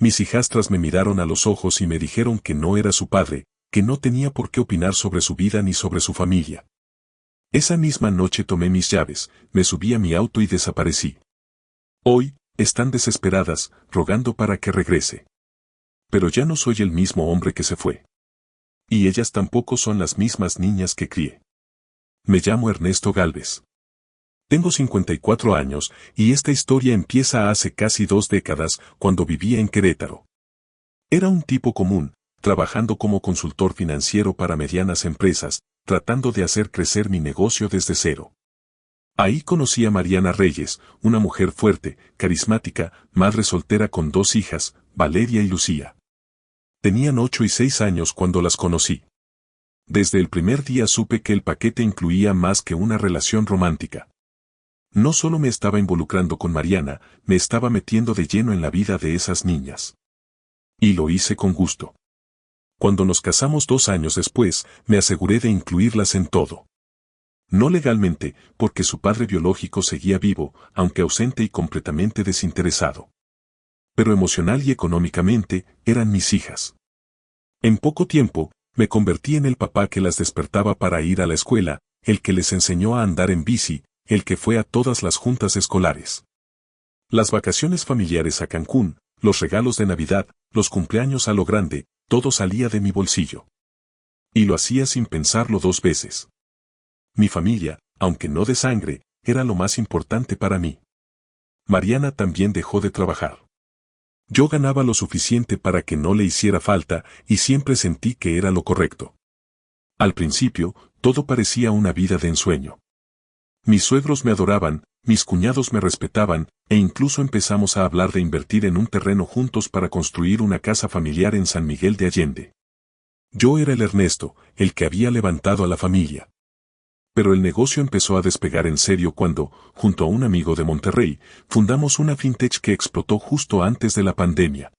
Mis hijastras me miraron a los ojos y me dijeron que no era su padre, que no tenía por qué opinar sobre su vida ni sobre su familia. Esa misma noche tomé mis llaves, me subí a mi auto y desaparecí. Hoy, están desesperadas, rogando para que regrese. Pero ya no soy el mismo hombre que se fue. Y ellas tampoco son las mismas niñas que crié. Me llamo Ernesto Gálvez. Tengo 54 años, y esta historia empieza hace casi 2 décadas, cuando vivía en Querétaro. Era un tipo común, trabajando como consultor financiero para medianas empresas, tratando de hacer crecer mi negocio desde cero. Ahí conocí a Mariana Reyes, una mujer fuerte, carismática, madre soltera con 2 hijas, Valeria y Lucía. Tenían 8 y 6 años cuando las conocí. Desde el primer día supe que el paquete incluía más que una relación romántica. No solo me estaba involucrando con Mariana, me estaba metiendo de lleno en la vida de esas niñas. Y lo hice con gusto. Cuando nos casamos 2 años después, me aseguré de incluirlas en todo. No legalmente, porque su padre biológico seguía vivo, aunque ausente y completamente desinteresado. Pero emocional y económicamente, eran mis hijas. En poco tiempo, me convertí en el papá que las despertaba para ir a la escuela, el que les enseñó a andar en bici, el que fue a todas las juntas escolares. Las vacaciones familiares a Cancún, los regalos de Navidad, los cumpleaños a lo grande, todo salía de mi bolsillo. Y lo hacía sin pensarlo 2 veces. Mi familia, aunque no de sangre, era lo más importante para mí. Mariana también dejó de trabajar. Yo ganaba lo suficiente para que no le hiciera falta y siempre sentí que era lo correcto. Al principio, todo parecía una vida de ensueño. Mis suegros me adoraban, mis cuñados me respetaban, e incluso empezamos a hablar de invertir en un terreno juntos para construir una casa familiar en San Miguel de Allende. Yo era el Ernesto, el que había levantado a la familia. Pero el negocio empezó a despegar en serio cuando, junto a un amigo de Monterrey, fundamos una fintech que explotó justo antes de la pandemia.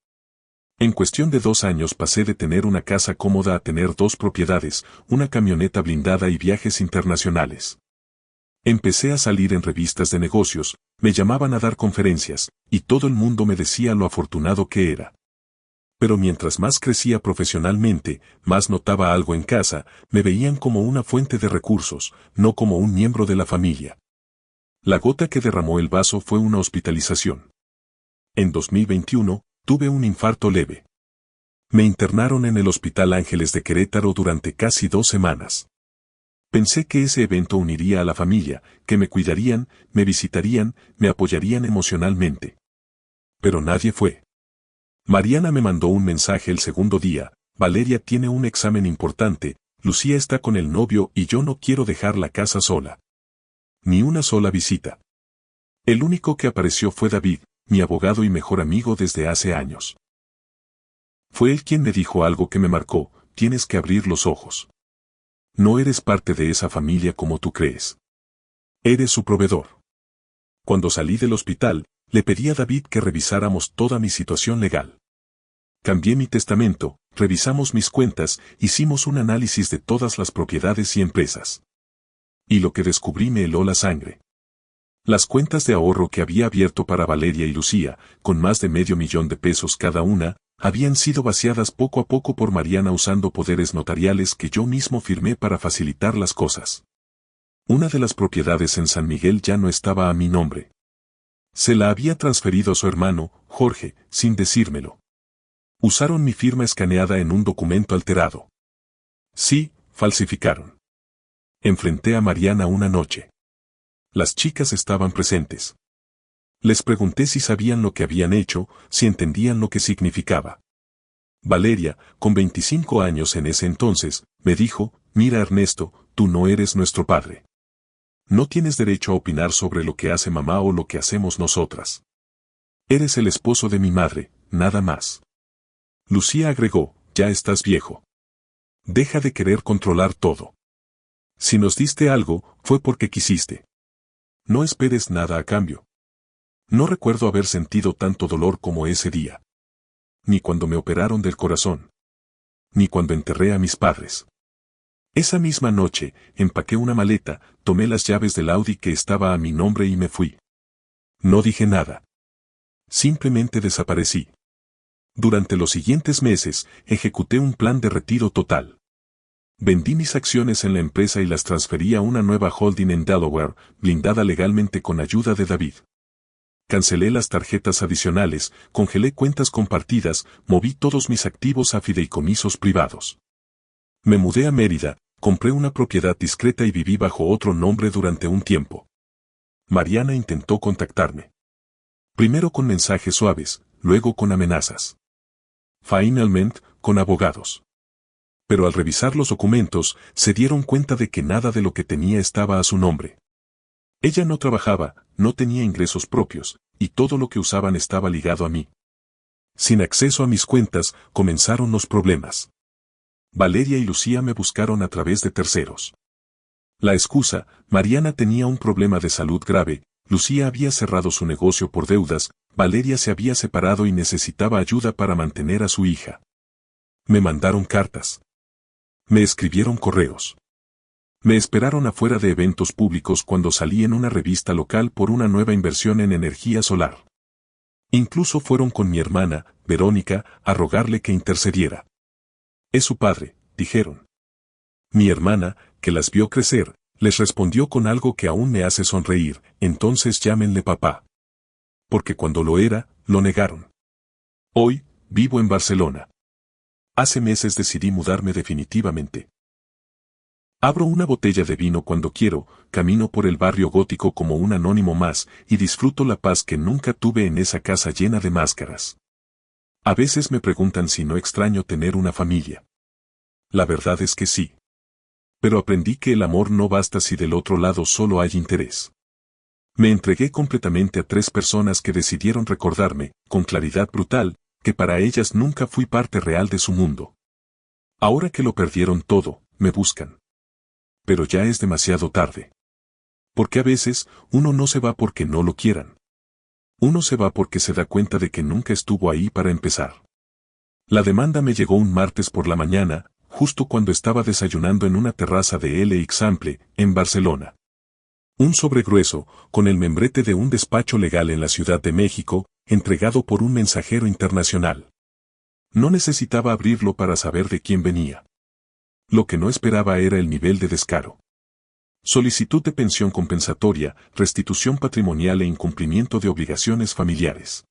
En cuestión de 2 años pasé de tener una casa cómoda a tener 2 propiedades, una camioneta blindada y viajes internacionales. Empecé a salir en revistas de negocios, me llamaban a dar conferencias, y todo el mundo me decía lo afortunado que era. Pero mientras más crecía profesionalmente, más notaba algo en casa, me veían como una fuente de recursos, no como un miembro de la familia. La gota que derramó el vaso fue una hospitalización. En 2021, tuve un infarto leve. Me internaron en el Hospital Ángeles de Querétaro durante casi 2 semanas. Pensé que ese evento uniría a la familia, que me cuidarían, me visitarían, me apoyarían emocionalmente. Pero nadie fue. Mariana me mandó un mensaje el segundo día: Valeria tiene un examen importante, Lucía está con el novio y yo no quiero dejar la casa sola. Ni una sola visita. El único que apareció fue David, mi abogado y mejor amigo desde hace años. Fue él quien me dijo algo que me marcó: tienes que abrir los ojos. No eres parte de esa familia como tú crees. Eres su proveedor. Cuando salí del hospital, le pedí a David que revisáramos toda mi situación legal. Cambié mi testamento, revisamos mis cuentas, hicimos un análisis de todas las propiedades y empresas. Y lo que descubrí me heló la sangre. Las cuentas de ahorro que había abierto para Valeria y Lucía, con más de $500,000 cada una, habían sido vaciadas poco a poco por Mariana usando poderes notariales que yo mismo firmé para facilitar las cosas. Una de las propiedades en San Miguel ya no estaba a mi nombre. Se la había transferido a su hermano, Jorge, sin decírmelo. Usaron mi firma escaneada en un documento alterado. Sí, falsificaron. Enfrenté a Mariana una noche. Las chicas estaban presentes. Les pregunté si sabían lo que habían hecho, si entendían lo que significaba. Valeria, con 25 años en ese entonces, me dijo: mira Ernesto, tú no eres nuestro padre. No tienes derecho a opinar sobre lo que hace mamá o lo que hacemos nosotras. Eres el esposo de mi madre, nada más. Lucía agregó: ya estás viejo. Deja de querer controlar todo. Si nos diste algo, fue porque quisiste. No esperes nada a cambio. No recuerdo haber sentido tanto dolor como ese día. Ni cuando me operaron del corazón. Ni cuando enterré a mis padres. Esa misma noche, empaqué una maleta, tomé las llaves del Audi que estaba a mi nombre y me fui. No dije nada. Simplemente desaparecí. Durante los siguientes meses, ejecuté un plan de retiro total. Vendí mis acciones en la empresa y las transferí a una nueva holding en Delaware, blindada legalmente con ayuda de David. Cancelé las tarjetas adicionales, congelé cuentas compartidas, moví todos mis activos a fideicomisos privados. Me mudé a Mérida, compré una propiedad discreta y viví bajo otro nombre durante un tiempo. Mariana intentó contactarme. Primero con mensajes suaves, luego con amenazas. Finalmente, con abogados. Pero al revisar los documentos, se dieron cuenta de que nada de lo que tenía estaba a su nombre. Ella no trabajaba, no tenía ingresos propios, y todo lo que usaban estaba ligado a mí. Sin acceso a mis cuentas, comenzaron los problemas. Valeria y Lucía me buscaron a través de terceros. La excusa: Mariana tenía un problema de salud grave, Lucía había cerrado su negocio por deudas, Valeria se había separado y necesitaba ayuda para mantener a su hija. Me mandaron cartas. Me escribieron correos. Me esperaron afuera de eventos públicos cuando salí en una revista local por una nueva inversión en energía solar. Incluso fueron con mi hermana, Verónica, a rogarle que intercediera. Es su padre, dijeron. Mi hermana, que las vio crecer, les respondió con algo que aún me hace sonreír: entonces llámenle papá. Porque cuando lo era, lo negaron. Hoy, vivo en Barcelona. Hace meses decidí mudarme definitivamente. Abro una botella de vino cuando quiero, camino por el barrio gótico como un anónimo más, y disfruto la paz que nunca tuve en esa casa llena de máscaras. A veces me preguntan si no extraño tener una familia. La verdad es que sí. Pero aprendí que el amor no basta si del otro lado solo hay interés. Me entregué completamente a 3 personas que decidieron recordarme, con claridad brutal, que para ellas nunca fui parte real de su mundo. Ahora que lo perdieron todo, me buscan. Pero ya es demasiado tarde. Porque a veces, uno no se va porque no lo quieran. Uno se va porque se da cuenta de que nunca estuvo ahí para empezar. La demanda me llegó un martes por la mañana, justo cuando estaba desayunando en una terraza de l'Eixample, en Barcelona. Un sobre grueso, con el membrete de un despacho legal en la Ciudad de México, entregado por un mensajero internacional. No necesitaba abrirlo para saber de quién venía. Lo que no esperaba era el nivel de descaro. Solicitud de pensión compensatoria, restitución patrimonial e incumplimiento de obligaciones familiares.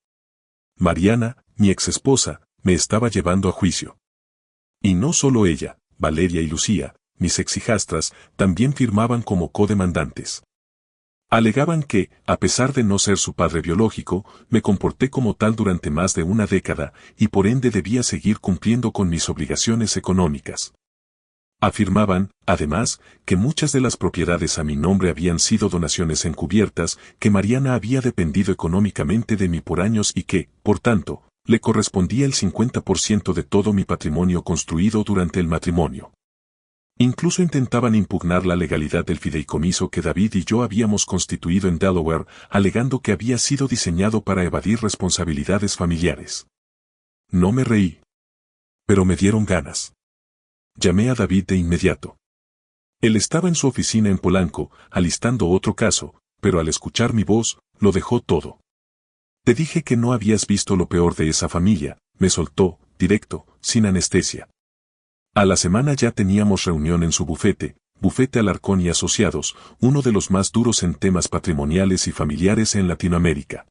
Mariana, mi exesposa, me estaba llevando a juicio. Y no solo ella, Valeria y Lucía, mis exhijastras, también firmaban como codemandantes. Alegaban que, a pesar de no ser su padre biológico, me comporté como tal durante más de una década, y por ende debía seguir cumpliendo con mis obligaciones económicas. Afirmaban, además, que muchas de las propiedades a mi nombre habían sido donaciones encubiertas, que Mariana había dependido económicamente de mí por años y que, por tanto, le correspondía el 50% de todo mi patrimonio construido durante el matrimonio. Incluso intentaban impugnar la legalidad del fideicomiso que David y yo habíamos constituido en Delaware, alegando que había sido diseñado para evadir responsabilidades familiares. No me reí. Pero me dieron ganas. Llamé a David de inmediato. Él estaba en su oficina en Polanco, alistando otro caso, pero al escuchar mi voz, lo dejó todo. Te dije que no habías visto lo peor de esa familia, me soltó, directo, sin anestesia. A la semana ya teníamos reunión en su bufete, Bufete Alarcón y Asociados, uno de los más duros en temas patrimoniales y familiares en Latinoamérica.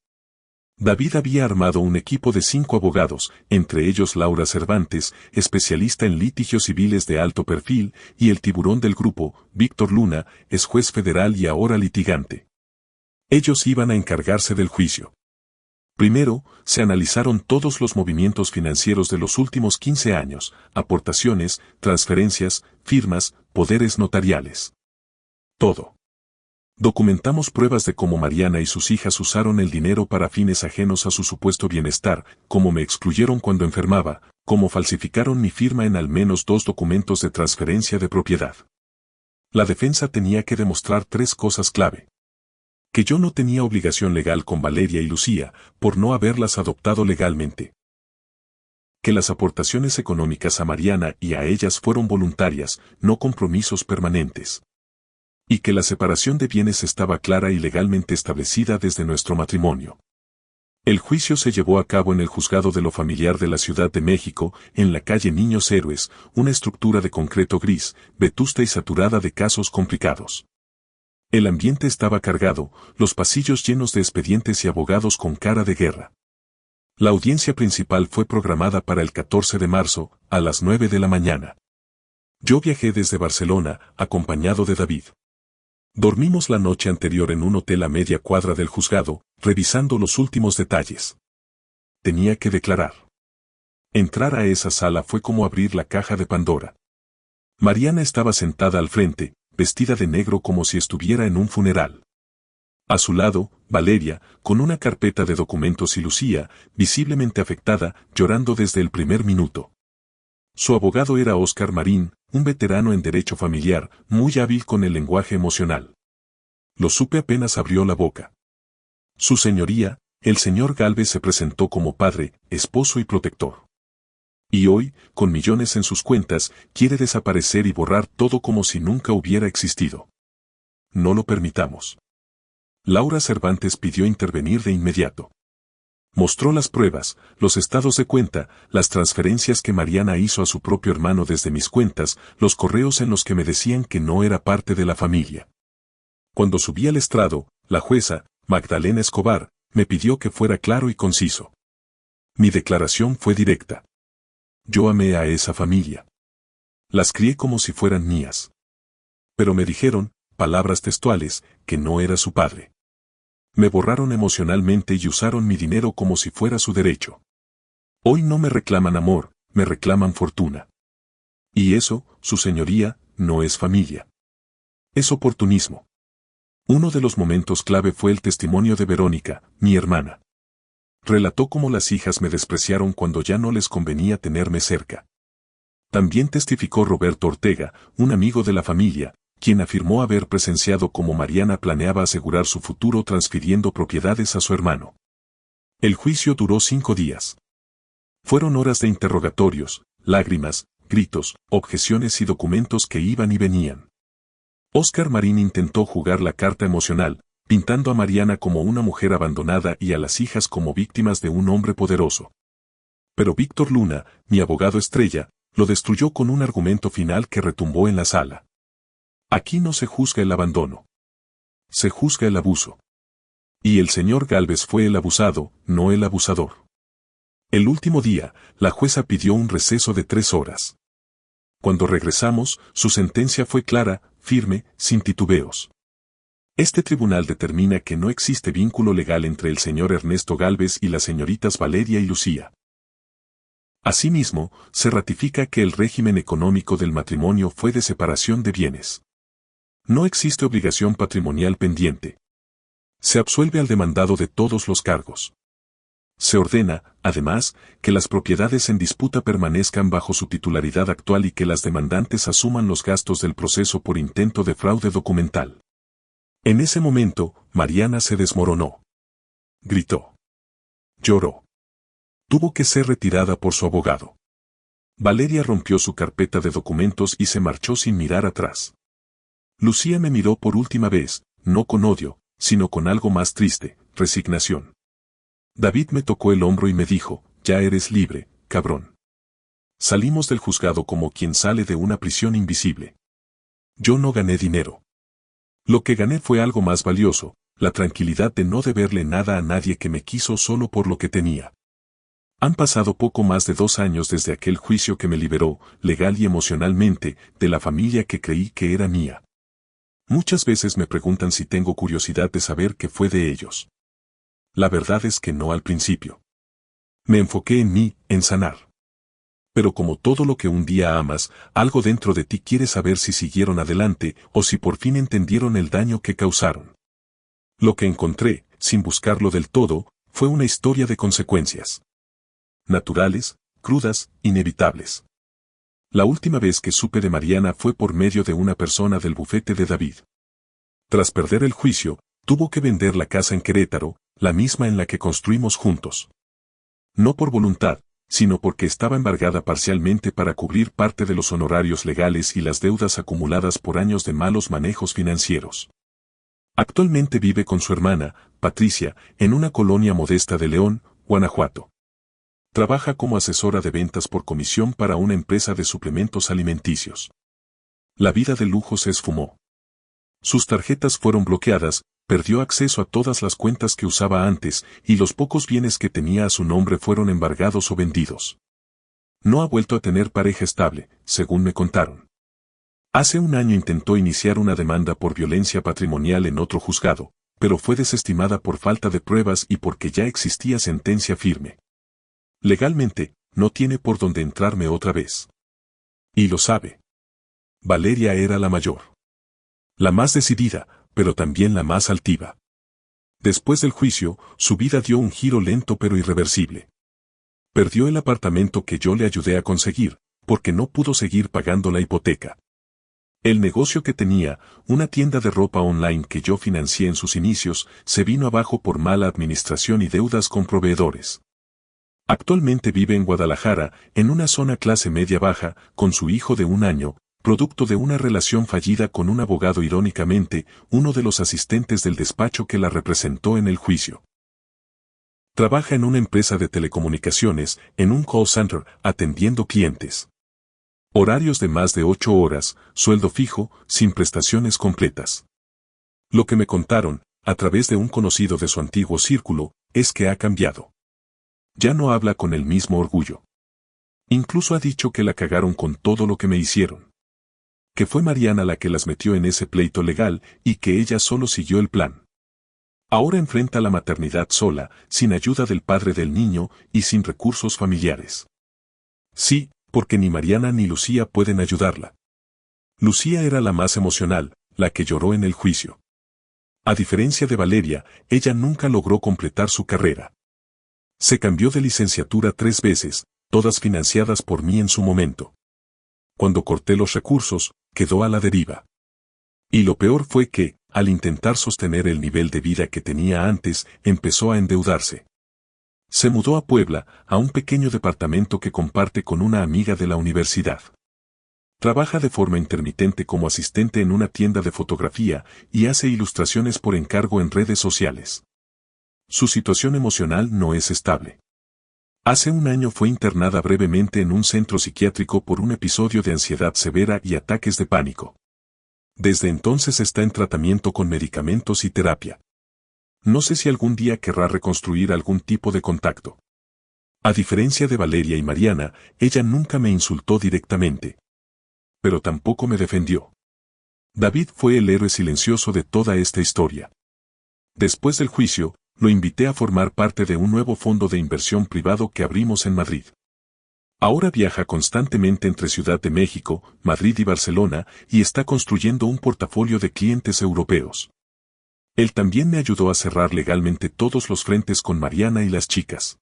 David había armado un equipo de 5 abogados, entre ellos Laura Cervantes, especialista en litigios civiles de alto perfil, y el tiburón del grupo, Víctor Luna, es juez federal y ahora litigante. Ellos iban a encargarse del juicio. Primero, se analizaron todos los movimientos financieros de los últimos 15 años, aportaciones, transferencias, firmas, poderes notariales. Todo. Documentamos pruebas de cómo Mariana y sus hijas usaron el dinero para fines ajenos a su supuesto bienestar, cómo me excluyeron cuando enfermaba, cómo falsificaron mi firma en al menos 2 documentos de transferencia de propiedad. La defensa tenía que demostrar 3 cosas clave. Que yo no tenía obligación legal con Valeria y Lucía, por no haberlas adoptado legalmente. Que las aportaciones económicas a Mariana y a ellas fueron voluntarias, no compromisos permanentes. Y que la separación de bienes estaba clara y legalmente establecida desde nuestro matrimonio. El juicio se llevó a cabo en el Juzgado de lo Familiar de la Ciudad de México, en la calle Niños Héroes, una estructura de concreto gris, vetusta y saturada de casos complicados. El ambiente estaba cargado, los pasillos llenos de expedientes y abogados con cara de guerra. La audiencia principal fue programada para el 14 de marzo, a las 9 de la mañana. Yo viajé desde Barcelona, acompañado de David. Dormimos la noche anterior en un hotel a media cuadra del juzgado, revisando los últimos detalles. Tenía que declarar. Entrar a esa sala fue como abrir la caja de Pandora. Mariana estaba sentada al frente, vestida de negro como si estuviera en un funeral. A su lado, Valeria, con una carpeta de documentos y Lucía, visiblemente afectada, llorando desde el primer minuto. Su abogado era Óscar Marín, un veterano en derecho familiar, muy hábil con el lenguaje emocional. Lo supe apenas abrió la boca. Su señoría, el señor Gálvez se presentó como padre, esposo y protector. Y hoy, con millones en sus cuentas, quiere desaparecer y borrar todo como si nunca hubiera existido. No lo permitamos. Laura Cervantes pidió intervenir de inmediato. Mostró las pruebas, los estados de cuenta, las transferencias que Mariana hizo a su propio hermano desde mis cuentas, los correos en los que me decían que no era parte de la familia. Cuando subí al estrado, la jueza, Magdalena Escobar, me pidió que fuera claro y conciso. Mi declaración fue directa. Yo amé a esa familia. Las crié como si fueran mías. Pero me dijeron, palabras textuales, que no era su padre. Me borraron emocionalmente y usaron mi dinero como si fuera su derecho. Hoy no me reclaman amor, me reclaman fortuna. Y eso, su señoría, no es familia. Es oportunismo. Uno de los momentos clave fue el testimonio de Verónica, mi hermana. Relató cómo las hijas me despreciaron cuando ya no les convenía tenerme cerca. También testificó Roberto Ortega, un amigo de la familia, quien afirmó haber presenciado cómo Mariana planeaba asegurar su futuro transfiriendo propiedades a su hermano. El juicio duró 5 días. Fueron horas de interrogatorios, lágrimas, gritos, objeciones y documentos que iban y venían. Óscar Marín intentó jugar la carta emocional, pintando a Mariana como una mujer abandonada y a las hijas como víctimas de un hombre poderoso. Pero Víctor Luna, mi abogado estrella, lo destruyó con un argumento final que retumbó en la sala. Aquí no se juzga el abandono. Se juzga el abuso. Y el señor Gálvez fue el abusado, no el abusador. El último día, la jueza pidió un receso de 3 horas. Cuando regresamos, su sentencia fue clara, firme, sin titubeos. Este tribunal determina que no existe vínculo legal entre el señor Ernesto Gálvez y las señoritas Valeria y Lucía. Asimismo, se ratifica que el régimen económico del matrimonio fue de separación de bienes. No existe obligación patrimonial pendiente. Se absuelve al demandado de todos los cargos. Se ordena, además, que las propiedades en disputa permanezcan bajo su titularidad actual y que las demandantes asuman los gastos del proceso por intento de fraude documental. En ese momento, Mariana se desmoronó. Gritó. Lloró. Tuvo que ser retirada por su abogado. Valeria rompió su carpeta de documentos y se marchó sin mirar atrás. Lucía me miró por última vez, no con odio, sino con algo más triste, resignación. David me tocó el hombro y me dijo, ya eres libre, cabrón. Salimos del juzgado como quien sale de una prisión invisible. Yo no gané dinero. Lo que gané fue algo más valioso, la tranquilidad de no deberle nada a nadie que me quiso solo por lo que tenía. Han pasado poco más de 2 años desde aquel juicio que me liberó, legal y emocionalmente, de la familia que creí que era mía. Muchas veces me preguntan si tengo curiosidad de saber qué fue de ellos. La verdad es que no al principio. Me enfoqué en mí, en sanar. Pero como todo lo que un día amas, algo dentro de ti quiere saber si siguieron adelante o si por fin entendieron el daño que causaron. Lo que encontré, sin buscarlo del todo, fue una historia de consecuencias. Naturales, crudas, inevitables. La última vez que supe de Mariana fue por medio de una persona del bufete de David. Tras perder el juicio, tuvo que vender la casa en Querétaro, la misma en la que construimos juntos. No por voluntad, sino porque estaba embargada parcialmente para cubrir parte de los honorarios legales y las deudas acumuladas por años de malos manejos financieros. Actualmente vive con su hermana, Patricia, en una colonia modesta de León, Guanajuato. Trabaja como asesora de ventas por comisión para una empresa de suplementos alimenticios. La vida de lujo se esfumó. Sus tarjetas fueron bloqueadas, perdió acceso a todas las cuentas que usaba antes y los pocos bienes que tenía a su nombre fueron embargados o vendidos. No ha vuelto a tener pareja estable, según me contaron. Hace un año intentó iniciar una demanda por violencia patrimonial en otro juzgado, pero fue desestimada por falta de pruebas y porque ya existía sentencia firme. Legalmente, no tiene por dónde entrarme otra vez. Y lo sabe. Valeria era la mayor. La más decidida, pero también la más altiva. Después del juicio, su vida dio un giro lento pero irreversible. Perdió el apartamento que yo le ayudé a conseguir, porque no pudo seguir pagando la hipoteca. El negocio que tenía, una tienda de ropa online que yo financié en sus inicios, se vino abajo por mala administración y deudas con proveedores. Actualmente vive en Guadalajara, en una zona clase media-baja, con su hijo de 1 año, producto de una relación fallida con un abogado irónicamente, uno de los asistentes del despacho que la representó en el juicio. Trabaja en una empresa de telecomunicaciones, en un call center, atendiendo clientes. Horarios de más de 8 horas, sueldo fijo, sin prestaciones completas. Lo que me contaron, a través de un conocido de su antiguo círculo, es que ha cambiado. Ya no habla con el mismo orgullo. Incluso ha dicho que la cagaron con todo lo que me hicieron. Que fue Mariana la que las metió en ese pleito legal y que ella solo siguió el plan. Ahora enfrenta la maternidad sola, sin ayuda del padre del niño y sin recursos familiares. Sí, porque ni Mariana ni Lucía pueden ayudarla. Lucía era la más emocional, la que lloró en el juicio. A diferencia de Valeria, ella nunca logró completar su carrera. Se cambió de licenciatura 3 veces, todas financiadas por mí en su momento. Cuando corté los recursos, quedó a la deriva. Y lo peor fue que, al intentar sostener el nivel de vida que tenía antes, empezó a endeudarse. Se mudó a Puebla, a un pequeño departamento que comparte con una amiga de la universidad. Trabaja de forma intermitente como asistente en una tienda de fotografía y hace ilustraciones por encargo en redes sociales. Su situación emocional no es estable. Hace 1 año fue internada brevemente en un centro psiquiátrico por un episodio de ansiedad severa y ataques de pánico. Desde entonces está en tratamiento con medicamentos y terapia. No sé si algún día querrá reconstruir algún tipo de contacto. A diferencia de Valeria y Mariana, ella nunca me insultó directamente. Pero tampoco me defendió. David fue el héroe silencioso de toda esta historia. Después del juicio, lo invité a formar parte de un nuevo fondo de inversión privado que abrimos en Madrid. Ahora viaja constantemente entre Ciudad de México, Madrid y Barcelona y está construyendo un portafolio de clientes europeos. Él también me ayudó a cerrar legalmente todos los frentes con Mariana y las chicas.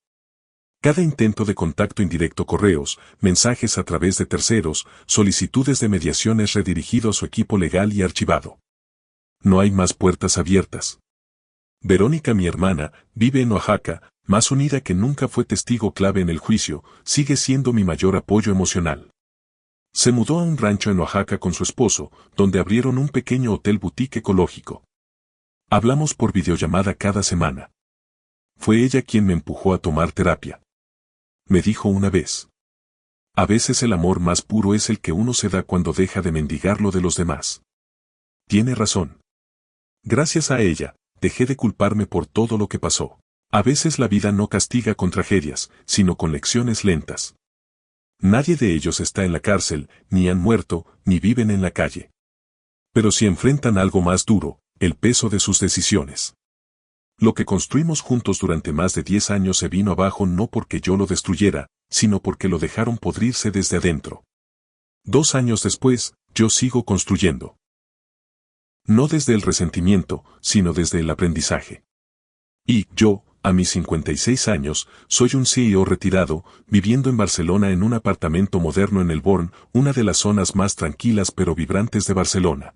Cada intento de contacto indirecto, correos, mensajes a través de terceros, solicitudes de mediación es redirigido a su equipo legal y archivado. No hay más puertas abiertas. Verónica, mi hermana, vive en Oaxaca, más unida que nunca, fue testigo clave en el juicio, sigue siendo mi mayor apoyo emocional. Se mudó a un rancho en Oaxaca con su esposo, donde abrieron un pequeño hotel boutique ecológico. Hablamos por videollamada cada semana. Fue ella quien me empujó a tomar terapia. Me dijo una vez: a veces el amor más puro es el que uno se da cuando deja de mendigar lo de los demás. Tiene razón. Gracias a ella, dejé de culparme por todo lo que pasó. A veces la vida no castiga con tragedias, sino con lecciones lentas. Nadie de ellos está en la cárcel, ni han muerto, ni viven en la calle. Pero si enfrentan algo más duro, el peso de sus decisiones. Lo que construimos juntos durante más de 10 años se vino abajo no porque yo lo destruyera, sino porque lo dejaron podrirse desde adentro. 2 años después, yo sigo construyendo. No desde el resentimiento, sino desde el aprendizaje. Y yo, a mis 56 años, soy un CEO retirado, viviendo en Barcelona en un apartamento moderno en El Born, una de las zonas más tranquilas pero vibrantes de Barcelona.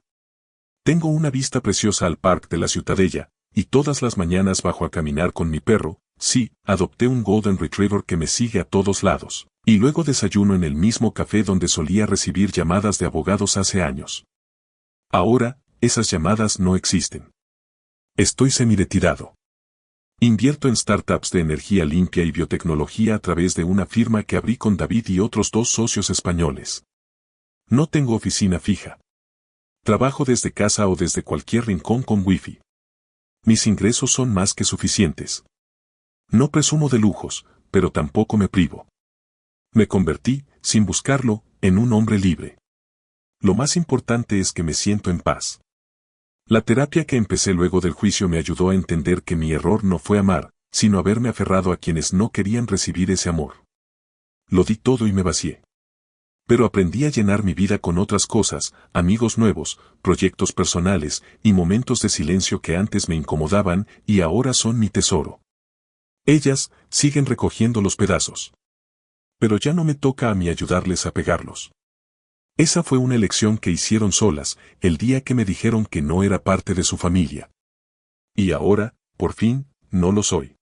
Tengo una vista preciosa al Parc de la Ciutadella, y todas las mañanas bajo a caminar con mi perro. Sí, adopté un Golden Retriever que me sigue a todos lados, y luego desayuno en el mismo café donde solía recibir llamadas de abogados hace años. Ahora, esas llamadas no existen. Estoy semiretirado. Invierto en startups de energía limpia y biotecnología a través de una firma que abrí con David y otros 2 socios españoles. No tengo oficina fija. Trabajo desde casa o desde cualquier rincón con wifi. Mis ingresos son más que suficientes. No presumo de lujos, pero tampoco me privo. Me convertí, sin buscarlo, en un hombre libre. Lo más importante es que me siento en paz. La terapia que empecé luego del juicio me ayudó a entender que mi error no fue amar, sino haberme aferrado a quienes no querían recibir ese amor. Lo di todo y me vacié. Pero aprendí a llenar mi vida con otras cosas, amigos nuevos, proyectos personales y momentos de silencio que antes me incomodaban y ahora son mi tesoro. Ellas siguen recogiendo los pedazos. Pero ya no me toca a mí ayudarles a pegarlos. Esa fue una elección que hicieron solas, el día que me dijeron que no era parte de su familia. Y ahora, por fin, no lo soy.